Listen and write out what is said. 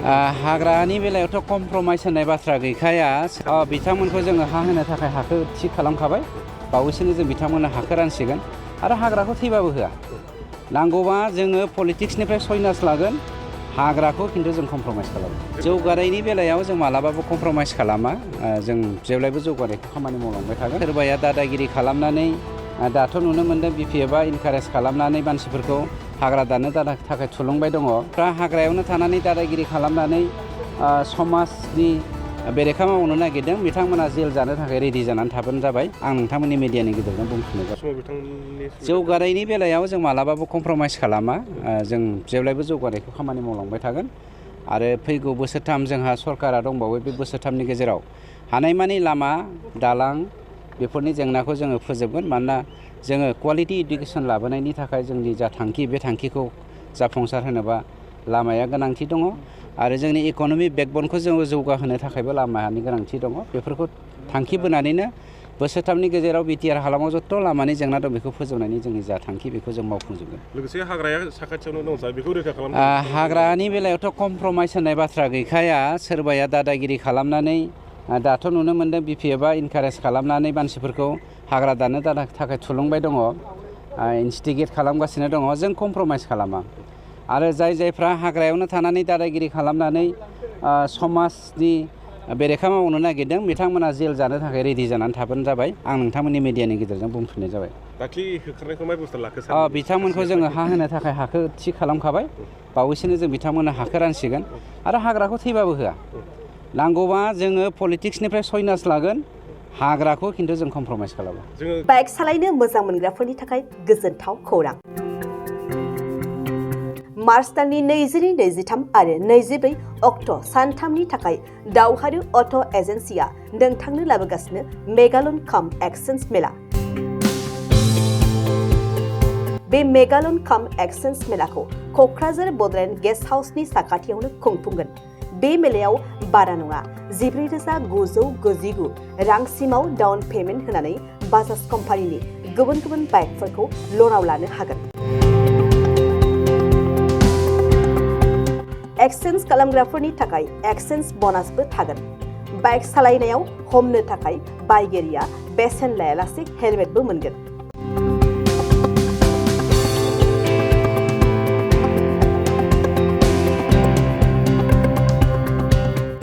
हाग्रानि बेलायावथ' कमप्रमाइस होननाय बाथ्रा गैखाया बिथांमोनखौ जोङो हा होनो थाखाय हाखौ थि खालामखाबाय बावैसोनो जों बिथांमोननो हाखौ रानसिगोन आरो हाग्राखौ थैबाबो होआ नांगौबा जोङो पलिटिक्सनिफ्राय सयनास लागोन हाग्राखौ खिन्थु जों कमप्रमाइस खालामो जौगानायनि बेलायाव जों मालाबाबो कमप्रमाइस खालामा जों जेब्लायबो जौगानायखौ खामानि मावलांबाय थागोन सोरबाया दादागिरि खालामनानै दाथ' नुनो मोन्दों बिपिएफआ इनकारेज खालामनानै मानसिफोरखौ हाग्रा दाननो थाखाय थुलुंबाय दङ दा हाग्रायावनो थानानै दादागिरि खालामनानै समाजनि बेरेखा मावनो नागिरदों बिथांमोना जेल जानो थाखाय रेडि जानानै थाबानो जाबाय आं नोंथांमोननि मिडियानि गेजेरजों बुंफिननाय जाबाय जौगानायनि बेलायाव जों मालाबाबो कमप्रमाइस खालामा जों जेब्लायबो जौगानायखौ खामानि मावलांबाय थागोन आरो फैगौ बोसोरथाम जोंहा सरकारा दंबावो बे बोसोरथामनि गेजेराव हानायमानि लामा दालां बेफोरनि जेंनाखौ जोङो फोजोबगोन मानोना जोङो क्वालिटि इडुकेसन लाबोनायनि थाखाय जोंनि जा थांखि बे थांखिखौ जाफुंसार होनोबा लामाया गोनांथि दङ आरो जोंनि इक'नमिक बेकबनखौ जोङो जौगाहोनो थाखायबो लामानि गोनांथि दङ बेफोरखौ थांखि बोनानैनो बोसोरथामनि गेजेराव बिटिआर हालामाव जथ' लामानि जेंना दं बेखौ फोजोबनायनि जोंनि जा थांखि बेखौ जों मावफुंजोबगोन लोगोसे हाग्राया साखाथियावनो दं सार बेखौ रैखा खालाम हाग्रानि बेलायावथ' कमप्रमाइस होननाय बाथ्रा गैखाया सोरबाया दादागिरि खालामनानै दाथ' नुनो मोन्दों बिपिएफआ इनकारेज खालामनानै मानसिफोरखौ हाग्रा दाननो थाखाय थुलुंबाय दङ इनस्टिगेट खालामगासिनो दङ जों कमप्रमाइस खालामा आरो जायफ्रा हाग्रायावनो थानानै दादागिरि खालामनानै समाजनि बेरेखा मावनो नागिरदों बिथांमोना जेल जानो थाखाय रेडि जानानै थाबानो जाबाय आं नोंथांमोननि मिडियानि गेजेरजों बुंफिननाय जाबाय दाख्लि होखारनायखौ मा बेबस्था लाखो सार बिथांमोनखौ जोङो हा होनो थाखाय हाखौ थि खालामखाबाय बावैसोनो जों बिथांमोननो हाखौ रानसिगोन आरो हाग्राखौ थैबाबो होआ नांगौबा जोङो पलिटिक्सनिफ्राय सयनास लागोन हाग्राखौ खिन्थु जों कमप्रमाइस खालामो बाइक सालायनो मोजां मोनग्राफोरनि थाखाय गोजोनथाव खौरां मार्च दाननि 22-23 आरो 24 अक्ट' सानथामनि थाखाय दावहारु अट' एजेन्सिया नोंथांनो लाबोगासिनो मेगालन काम एक्सचेन्ज मेला बे मेगालन काम एक्सचेन्ज मेलाखौ क'क्राझार बड'लेण्ड गेस्ट हाउसनि साखाथियावनो खुंफुंगोन बे मेलायाव बारा नङा 14,999 रांसिमाव डाउन पेमेन्ट होनानै बाजाज कम्पानिनि गुबुन गुबुन बाइकफोरखौ ल'नाव लानो हागोन एक्सचेन्ज खालामग्राफोरनि थाखाय एक्सचेन्ज ब'नासबो थागोन बाइक सालायनायाव हमनो थाखाय बायगिरिया बेसेन लायालासे हेलमेटबो मोनगोन